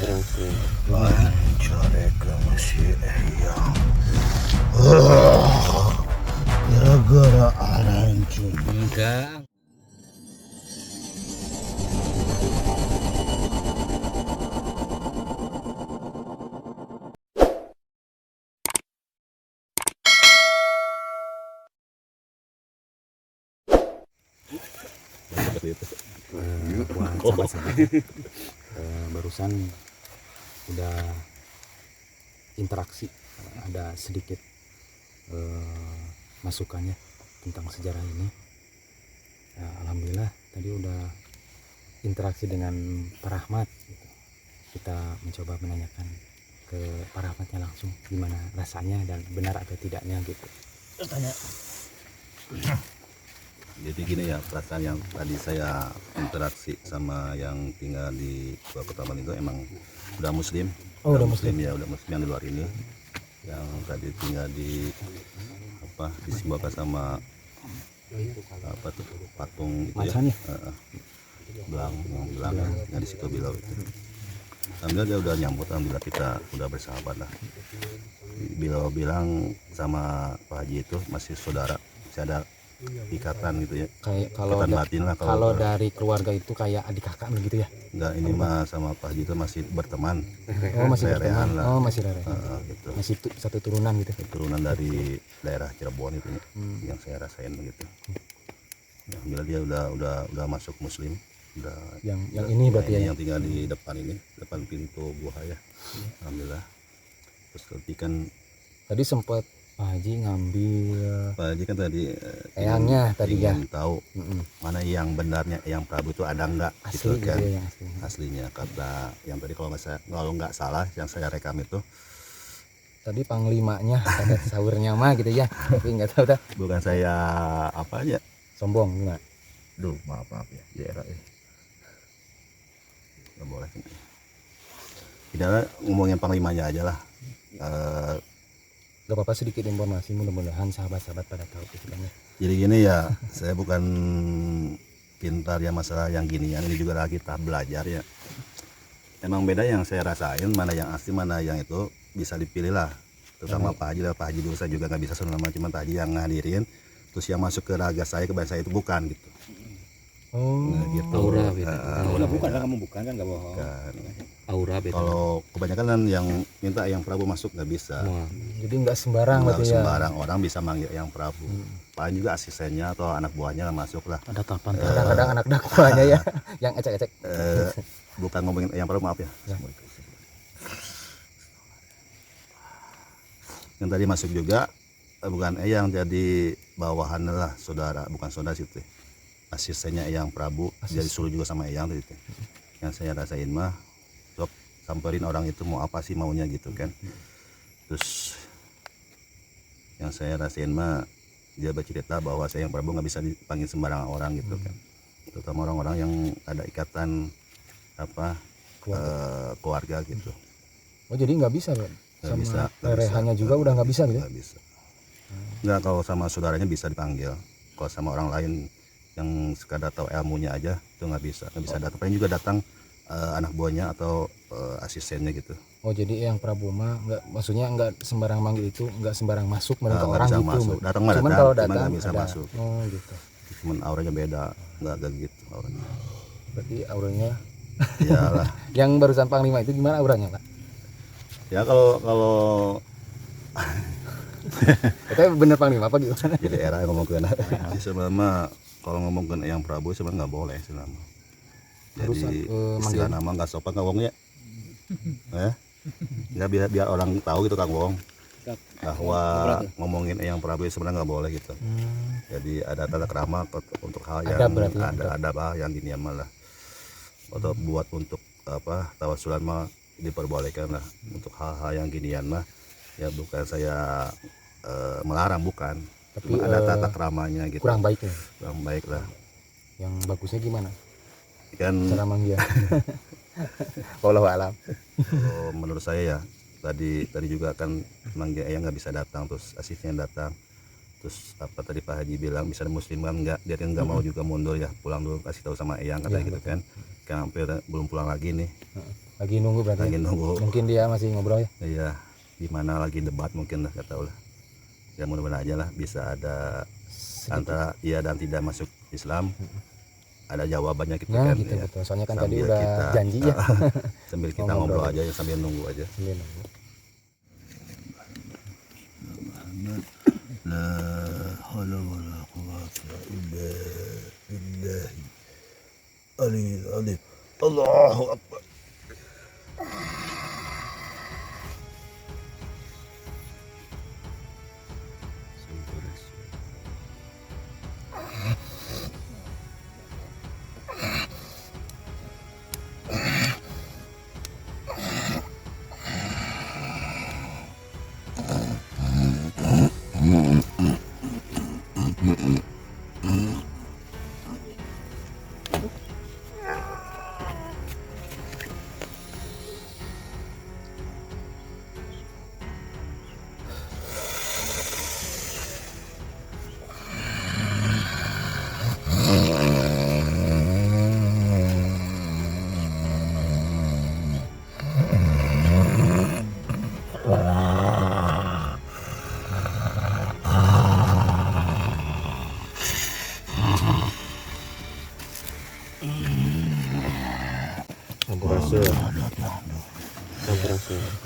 Lancar ke masih Eyang. Gara-gara arancun. Enggak. Buat sahabat-sahabat, barusan udah interaksi, ada sedikit masukannya tentang sejarah ini. Ya, alhamdulillah tadi udah interaksi dengan Pak Rahmat gitu. Kita mencoba menanyakan ke Pak Rahmatnya langsung gimana rasanya dan benar atau tidaknya gitu. Tanya. Jadi gini ya, perasaan yang tadi saya interaksi sama yang tinggal di Kota Taman itu emang udah muslim. Udah muslim ya, udah muslim yang di luar ini. Yang tadi tinggal di disimbolkan sama apa tuh patung itu ya. Belang yang di situ bilau itu. Alhamdulillah dia udah nyambut, alhamdulillah kita udah bersahabat lah. Bilau bilang sama Pak Haji itu masih saudara, masih ada ikatan gitu ya, kayak kalau ikatan batin lah. Kalau dari keluarga itu kayak adik kakak begitu ya. Enggak, ini mah sama Pak Haji itu masih berteman. Oh masih Rerehan berteman. lah. Oh masih rere. Gitu. Masih satu turunan gitu. Turunan dari daerah Cirebon itu ya, yang saya rasain begitu. Alhamdulillah dia udah masuk muslim. Yang ini berarti ya, yang tinggal di depan ini, depan pintu gua ya. Alhamdulillah. Terus tapi kan tadi sempat Pak Haji ngambil Pak Haji kan tadi eyangnya tadi ya, tahu mana yang benarnya Eyang Prabu itu ada enggak asli gitu kan, ya, aslinya kata yang tadi kalau nggak salah yang saya rekam itu tadi panglimanya ada sahurnya mah gitu ya, tapi nggak tahu dah. Bukan saya apa aja Sombong enggak? Duh, maaf ya, daerah nggak boleh. Tidak, ngomongin panglimanya aja lah. Gak apa-apa, sedikit informasi, mudah-mudahan sahabat-sahabat pada tahu istilahnya. Jadi gini ya, saya bukan pintar ya masalah yang gini, yang ini juga lagi tahap belajar ya. Emang beda yang saya rasain, mana yang asli, mana yang itu bisa dipilih lah. Terutama Pak Haji lah, Pak Haji dulu saya juga nggak bisa selama cuma Pak Haji yang ngadirin. Terus yang masuk ke raga saya, ke bahasa saya itu bukan gitu. Oh, nah, gitu. Aura gitu. Aura bukan kan, kamu bukan kan, nggak bohong. Bukan. Aura beda. Kalau kebanyakan kan yang minta Eyang Prabu masuk nggak bisa. Jadi nggak sembarang Nggak berarti ya. sembarang orang bisa manggil Eyang Prabu. Paling juga asistennya atau anak buahnya masuk lah. Ada tahapan. Kadang-kadang anak dakwanya ya, yang ecek-ecek. Bukan ngomongin Eyang Prabu, maaf ya. Yang tadi masuk juga bukan Eyang, jadi bawahan lah, saudara, bukan saudara situ. Asistennya Eyang Prabu, jadi suruh juga sama Eyang tadi. Yang saya rasain mah, sok samperin orang itu mau apa sih maunya gitu kan. Terus yang saya rasain mah dia bercerita bahwa saya Eyang Prabu nggak bisa dipanggil sembarangan orang gitu kan. Terutama orang-orang yang ada ikatan keluarga gitu. Oh jadi nggak bisa kan? Nggak bisa. Rerehannya juga udah nggak bisa gitu? Nggak bisa. Nggak, kalau sama saudaranya bisa dipanggil. Kalau sama orang lain yang sekadar tahu ilmunya aja itu nggak bisa datang. Paling juga datang anak buahnya atau asistennya gitu. Oh jadi yang Prabu mah nggak, maksudnya nggak sembarang manggil itu, nggak sembarang masuk ke orang bisa gitu. Masuk. Datang mah cuman datang, kalau cuman datang nggak bisa ada. masuk. Oh gitu. Cuman auranya beda, nggak gitu auranya. Berarti auranya. Iyalah. Yang barusan Panglima itu gimana auranya Pak? Ya kalau Itu bener Panglima apa gimana? jadi era yang ngomong ke sebenarnya kalau ngomong ke Eyang Prabu sebenarnya nggak boleh selama. Jadi istilah nama nggak sopan Kang Wong ya. Nggak biar orang tahu gitu Kang Wong bahwa ngomongin Eyang Prabu sebenarnya nggak boleh gitu. Jadi ada tata krama untuk hal yang ada yang gini malah atau buat untuk tawasulan mah diperbolehkan lah. Untuk hal-hal yang ginian mah ya bukan saya melarang, bukan, tapi ada tata kramanya gitu. Kurang baik ya. Kurang baik lah. Yang bagusnya gimana Kan cara manggil? Wallahu alam. menurut saya ya tadi juga kan manggil Eyang nggak bisa datang, terus asisten datang, terus tadi Pak Haji bilang bisa muslim kan nggak, dia kan nggak mau juga mundur ya, pulang dulu kasih tahu sama Eyang katanya gitu kan. Kan hampir belum pulang lagi nih. Lagi nunggu berarti. lagi nunggu. Mungkin dia masih ngobrol ya. Iya, gimana lagi debat mungkin lah, gak tahu lah. Ya mudah-mudahan aja lah bisa ada antara iya dan tidak masuk Islam. Ada jawabannya gitu Ya kan. gitu Ya. betul. Soalnya kan tadi Sambil udah kita, janji ya. sambil kita Mau ngobrol ngobrol. aja sambil nunggu aja. Sambil nunggu. La haula wala quwwata illa billahi aliyil azim. Allahu akbar.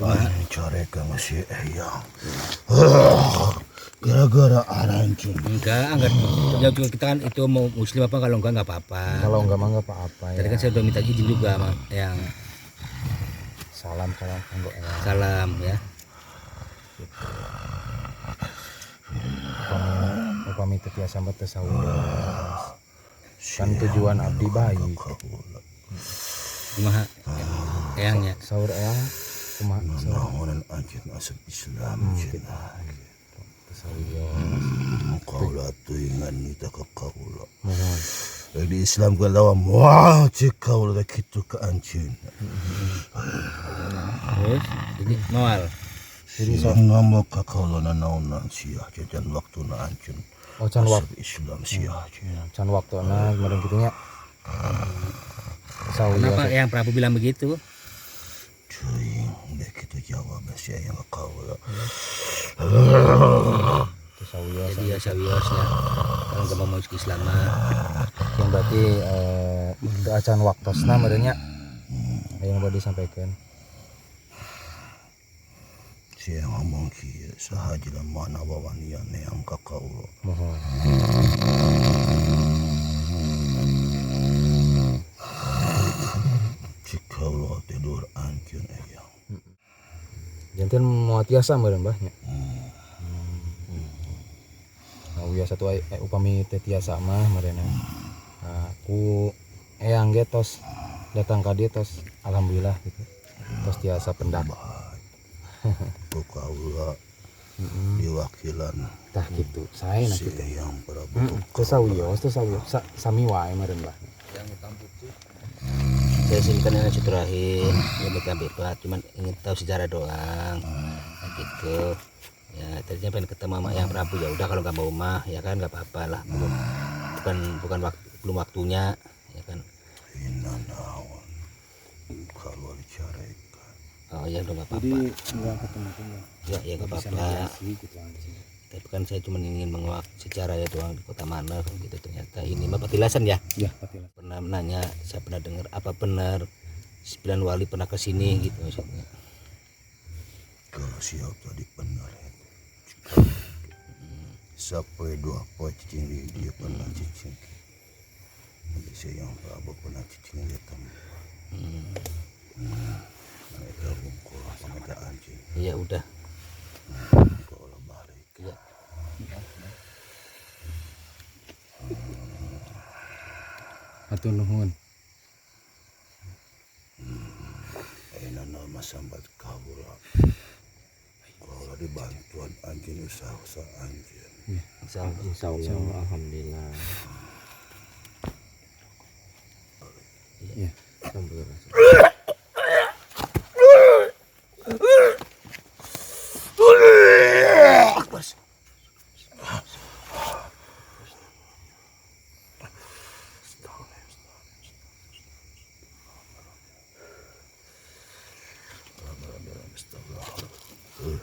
Ancarekan si Eyang. Gara-gara arancun. Enggak ya juga kita kan itu mau muslim apa, kalau enggak apa-apa. Kalau enggak mah enggak apa-apa ya. Tadi kan saya udah minta izin juga sama yang Salam enggak ya. salam ya. Upami teu tiasa bertasawuf. Kan tujuan abdi baik. Kumaha eyangnya. Sahur eyang kumaha sahur Nahonan anjin asal Islam cina. tasawuf. Kaulah tuingan kita ke kaulah. Mohon. Di Islam kan lawan wah cik kaulah gitu ke anjin. Terus jadi mawal. Jadi Nama ke kaulah naonan siah jajan waktu na anjin. oh can Asal waktu Islam siah cina. can waktuna kemarin gitunya. Tasawuf. Kenapa yang Prabu bilang begitu? Cuy, begitu jawab saya yang ke kaulah. Tasawuf. Jadi ya sawios ya. Kalau enggak mau masuk Islam mah. Yang berarti teu acan waktosna merenya. Yang boleh disampaikan. Saya ngomong kia sahaja mana wawanian yang ke kaulah. Mohon. Jika Allah tidur anjun ayam. Janten mau tiasa meureun Mbahnya. Nah, biasa tuh upami teh tiasa mah meureunna. Aku eyang ge tos datang ka dieu tos alhamdulillah gitu. Tos tiasa pendak. Buka Allah diwakilan Tah gitu. Sae na si kitu. yang Prabu. Teu sawios, sami wae meureun Mbah. Saya sini kan yang silaturahim, ya mereka bebas, cuman ingin tahu sejarah doang, gitu. Ya tadinya pengen ketemu sama yang Prabu, ya udah kalau nggak mau mah, ya kan nggak apa-apa lah, belum waktunya, ya kan. Inna naon kalau dicarekan. Oh ya udah nggak apa-apa. enggak ketemu Ya nggak apa-apa. Tapi kan saya cuma ingin menguak secara ya doang di kota mana gitu, ternyata ini mah petilasan ya. Ya, patilah. Pernah nanya, saya pernah dengar apa benar 9 wali pernah ke sini gitu maksudnya. Kalau siap tadi benar. Sampai 2 poin cicing dia pernah cicing. Nanti saya yang Prabu pernah cicing dia teman. Mereka bungkul pengaja anjing. Iya udah. Kalau balik. Iya. Hatur nuhun. Enak nama sambat kaulah. Kaulah dibantuan anjing usaha anjing. Insya Allah. Alhamdulillah. Ya, Kita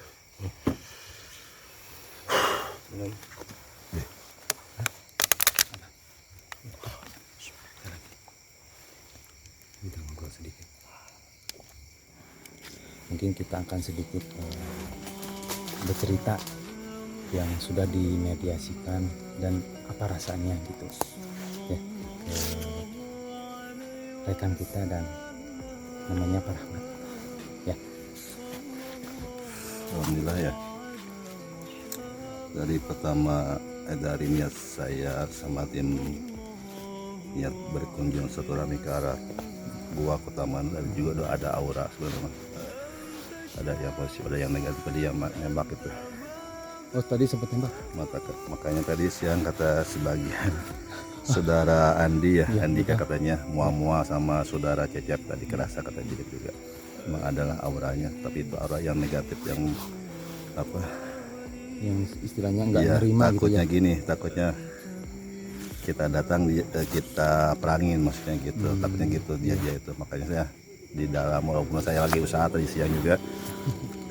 ngobrol sedikit. Mungkin kita akan sedikit bercerita yang sudah dimediasikan dan apa rasanya gitu ya, rekan kita dan namanya Pak Rahmat ya. Alhamdulillah ya. Dari pertama dari niat saya sama tim niat berkunjung silaturahmi ke arah Gua Kutaman, dan juga udah ada aura sebenarnya. Ada yang positif, ada yang negatif, ada yang nembak itu. Oh tadi sempat nembak. Makanya tadi siang kata sebagian saudara Andi ya, Andika katanya mual-mual sama saudara Cecep tadi kerasa kata dia juga. Memang adalah auranya, tapi itu aura yang negatif yang apa? Yang istilahnya nggak Ya, nerima gitu takutnya ya. gini, takutnya kita datang kita perangin maksudnya gitu, takutnya gitu dia itu. Makanya saya di dalam, walaupun saya lagi usaha tadi siang juga,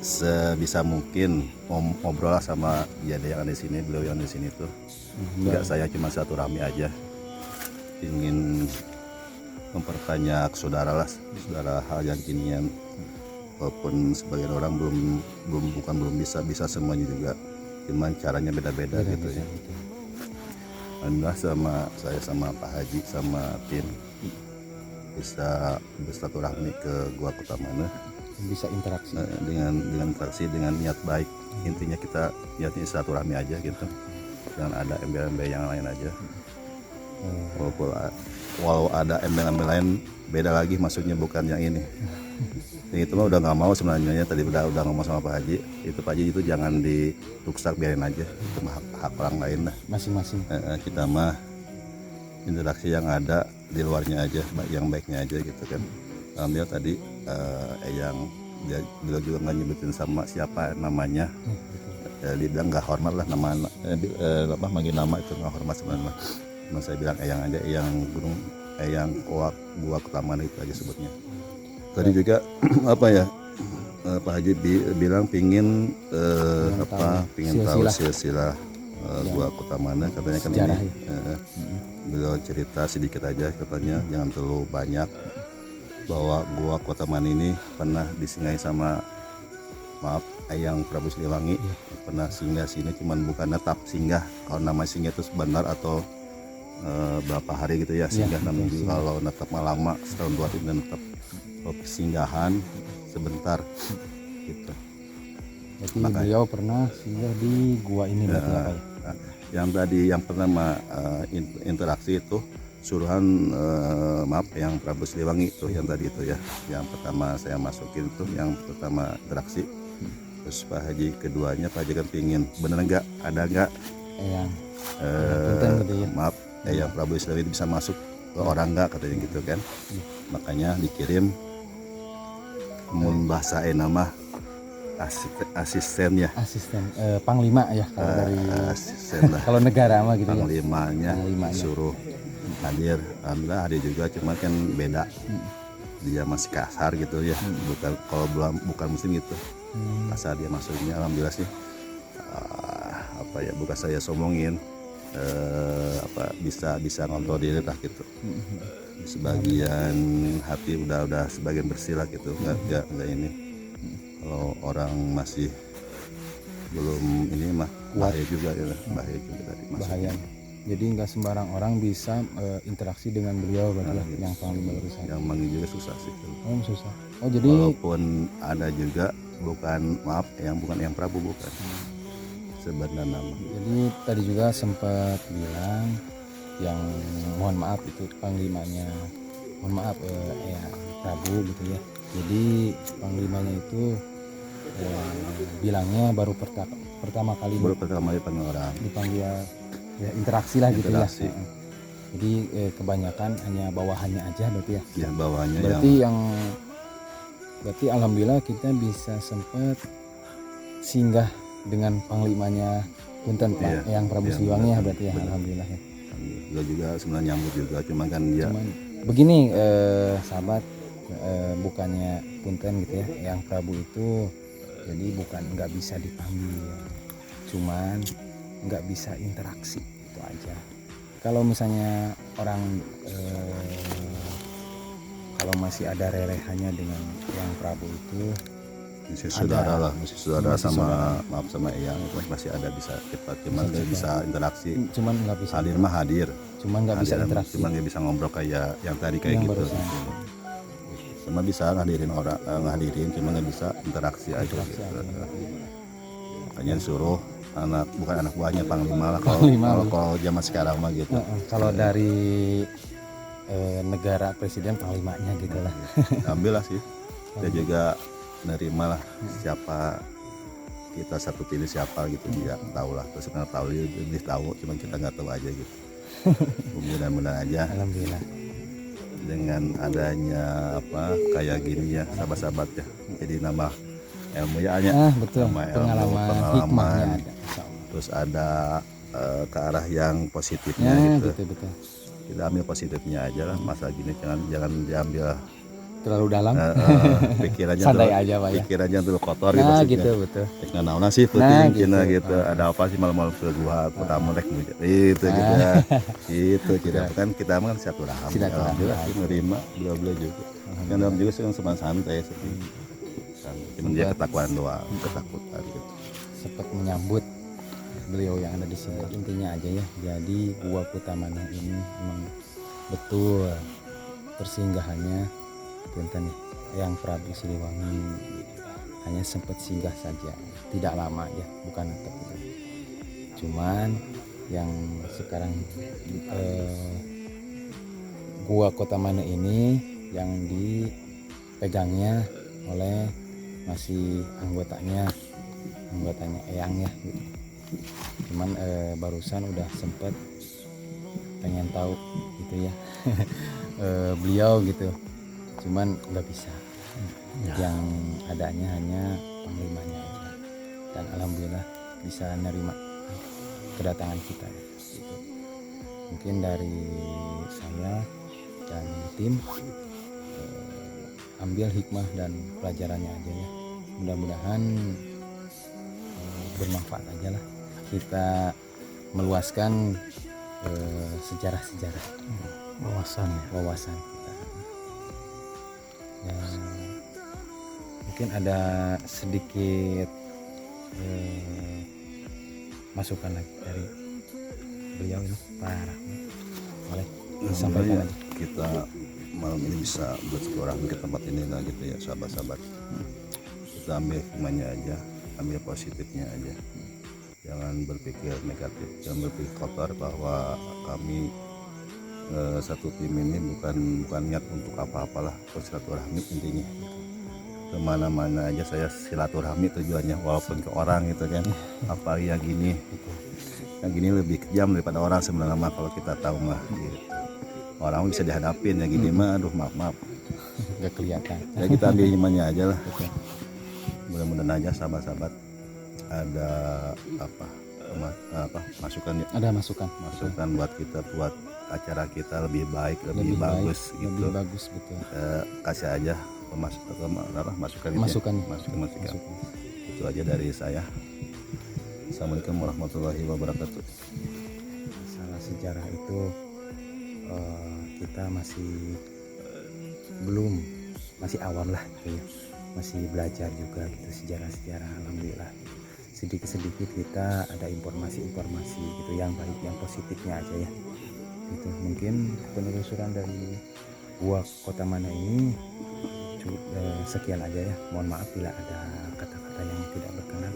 sebisa mungkin ngobrol sama dia yang ada di sini, beliau yang di sini tuh. Enggak, saya cuma silaturahmi aja, ingin memperbanyak saudara hal yang kinian, walaupun sebagian orang belum bisa semuanya juga, cuman caranya beda-beda gitu ya. Alhamdulillah sama Pak Haji sama tim bisa bersilaturahmi ke Gua Kutamana, Bisa interaksi. dengan interaksi dengan niat baik. Intinya kita niatnya silaturahmi aja gitu, jangan ada embel-embel yang lain aja. Walau ada embel-embel lain beda lagi, maksudnya bukan yang ini. Yang itu mah udah nggak mau sebenarnya, tadi udah ngomong sama Pak Haji, itu Pak Haji itu jangan dirusak, biarin aja, itu mah hak orang lain lah. Masing-masing. Kita mah interaksi yang ada di luarnya aja, yang baiknya aja gitu kan. Alhamdulillah tadi yang dia juga nggak nyebutin sama siapa namanya. Dia bilang nggak hormat lah manggil nama itu nggak hormat sebenarnya. Cuma saya bilang Eyang aja, Eyang Gua Kutaman itu aja sebutnya. Tadi juga apa ya, Pak Haji bilang pingin tahu silsilah Gua Kutamana, katanya kan Sejarah, ini beliau cerita sedikit aja, katanya jangan terlalu banyak, bahwa Gua Kutamana ini pernah disinggahi sama Eyang Prabu Siliwangi, pernah singgah sini, cuman bukan netap singgah. Kalau nama singgah itu sebentar atau berapa hari gitu ya singgah, namanya juga. Kalau netap lama setahun 2 tahun dan netap singgahan sebentar gitu. Berarti beliau pernah singgah di gua ini berarti apa ya? Yang tadi yang pertama interaksi itu suruhan yang Prabu Siliwangi itu yang tadi itu ya, yang pertama saya masukin tuh, yang pertama interaksi. Terus Pak Haji keduanya, Pak Haji kan pingin bener nggak, ada nggak Eyang gitu ya. Yang Prabu Siliwangi bisa masuk ke orang nggak, katanya gitu kan. Makanya dikirim bahasa nama asisten Panglima ya kalau dari asisten lah. kalau negara mah gitu Panglimanya ya. suruh hadir. Alhamdulillah hadir juga, cuma kan beda, dia masih kasar gitu ya, bukan muslim gitu, kasar dia masuknya. Alhamdulillah sih bukan saya sombongin, bisa ngontrol diri lah gitu. Sebagian hati udah sebagian bersih lah gitu, nggak ini. Kalau orang masih belum ini mah bahaya juga ya, bahaya juga tadi bahaya. Jadi nggak sembarang orang bisa interaksi dengan beliau berarti yang Panglima urusan. Yang manggil juga susah sih. Oh susah. Oh jadi walaupun ada juga bukan yang Prabu, bukan sebenarnya nama. Jadi tadi juga sempat bilang yang mohon maaf itu Panglimanya, mohon maaf Prabu gitu ya. Jadi Panglimanya itu bilangnya baru pertama kali panggil orang, dipanggil ya, interaksi lah gitu ya. Jadi kebanyakan hanya bawahannya aja berarti ya. Ya bawahannya. Berarti alhamdulillah kita bisa sempat singgah dengan Panglimanya Punten Pak yang Prabu Siliwangi ya berarti ya. Alhamdulillah ya. Dia juga sebenarnya nyambut juga, cuma kan dia begini sahabat, bukannya Punten gitu ya, yang Prabu itu Jadi bukan nggak bisa dipanggil, cuman nggak bisa interaksi, itu aja. Kalau misalnya orang kalau masih ada relehannya dengan Eyang Prabu itu masih ada. saudara lah, masih saudara Masih sama saudara. maaf sama Eyang itu masih ada bisa kita cuman nggak bisa interaksi. cuman nggak bisa Hadir mah hadir, cuman nggak bisa hadir, interaksi cuman nggak bisa ngobrol kayak yang tadi kayak yang gitu. barusan. Sama bisa ngadirin orang, ngadirin cuma nggak bisa interaksi aja Interaksi gitu. aja. Makanya suruh anak, bukan anak buahnya, panglima lah kalau Panglima. kalau zaman sekarang mah gitu. Kalau dari negara presiden panglimanya gitu lah. Ambil lah sih, kita juga nerima lah siapa kita satu pilih siapa gitu, dia tahu lah, terus kita tahu dia lebih tahu, cuman kita nggak tahu aja gitu. Mudah-mudahan aja Alhamdulillah. dengan adanya apa kayak gini ya sahabat-sahabat ya, jadi nambah ilmu ya hanya Betul, sama ilmu, pengalaman hikmahnya pengalaman, ada, insya Allah. terus ada ke arah yang positifnya Ya, gitu. betul. Kita ambil positifnya aja lah, masa gini jangan diambil Terlalu dalam. pikirannya Santai tuh, aja, Pak, ya. pikirannya tuh kotor gitu Nah, maksudnya. gitu, betul. Nah, naon sih penting Nah, cina gitu. gitu. Ada apa sih malam-malam kedua pertama rek itu gitu ya. Itu kita kan mah kan silaturahmi. Silaturahmi. Alhamdulillah kita nerima beliau juga. Kan dalam juga sih sama santai seperti. Cuman dia ketakutan doang, ketakutan gitu. Sempat menyambut beliau yang ada di sini. Intinya aja ya. Jadi Gua Kutamana ini memang betul persinggahannya punten nih Eyang Prabu Siliwangi, hanya sempat singgah saja, tidak lama ya, bukan tetap. Cuman yang sekarang Gua Kotamana ini yang dipegangnya oleh masih anggotanya Eyang ya gitu. Cuman barusan udah sempet pengen tahu gitu ya beliau gitu, cuman nggak bisa yang adanya hanya panglimanya aja, dan alhamdulillah bisa nerima kedatangan kita gitu. Mungkin dari saya dan tim ambil hikmah dan pelajarannya aja ya, mudah-mudahan bermanfaat aja lah kita meluaskan sejarah-sejarah, wawasan kita ya. Mungkin ada sedikit masukan lagi dari beliau ini Pak Rahmat, boleh disampaikan Alhamdulillah aja. kita malam ini bisa bersilaturahmi ke tempat ini lah gitu ya sahabat-sahabat. Kita ambil hikmahnya aja, ambil positifnya aja. Jangan berpikir negatif, jangan berpikir kotor bahwa kami satu tim ini bukan niat untuk apa-apalah, bersilaturahmi intinya. Kemana-mana aja saya silaturahmi tujuannya, walaupun ke orang gitu kan. Apa yang gini lebih kejam daripada orang sebenarnya mah kalau kita tahu mah gitu. Orang bisa dihadapin ya gini mah, aduh maaf Nggak kelihatan ya, kita ambil imannya aja lah. Mudah-mudahan aja sahabat-sahabat ada masukan ya, ada masukan buat kita, buat acara kita lebih baik, lebih bagus baik, gitu. lebih bagus betul. Kasih aja masukan gitu Masukan. ya. Masukan. Itu aja dari saya. Assalamualaikum warahmatullahi wabarakatuh. Masalah sejarah itu kita masih awam lah gitu ya, masih belajar juga gitu sejarah-sejarah. Alhamdulillah sedikit-sedikit kita ada informasi-informasi gitu yang baik, yang positifnya aja ya gitu. Mungkin penelusuran dari Gua Kotamana ini sekian aja ya, mohon maaf bila ada kata-kata yang tidak berkenan.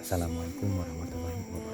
Assalamualaikum warahmatullahi wabarakatuh.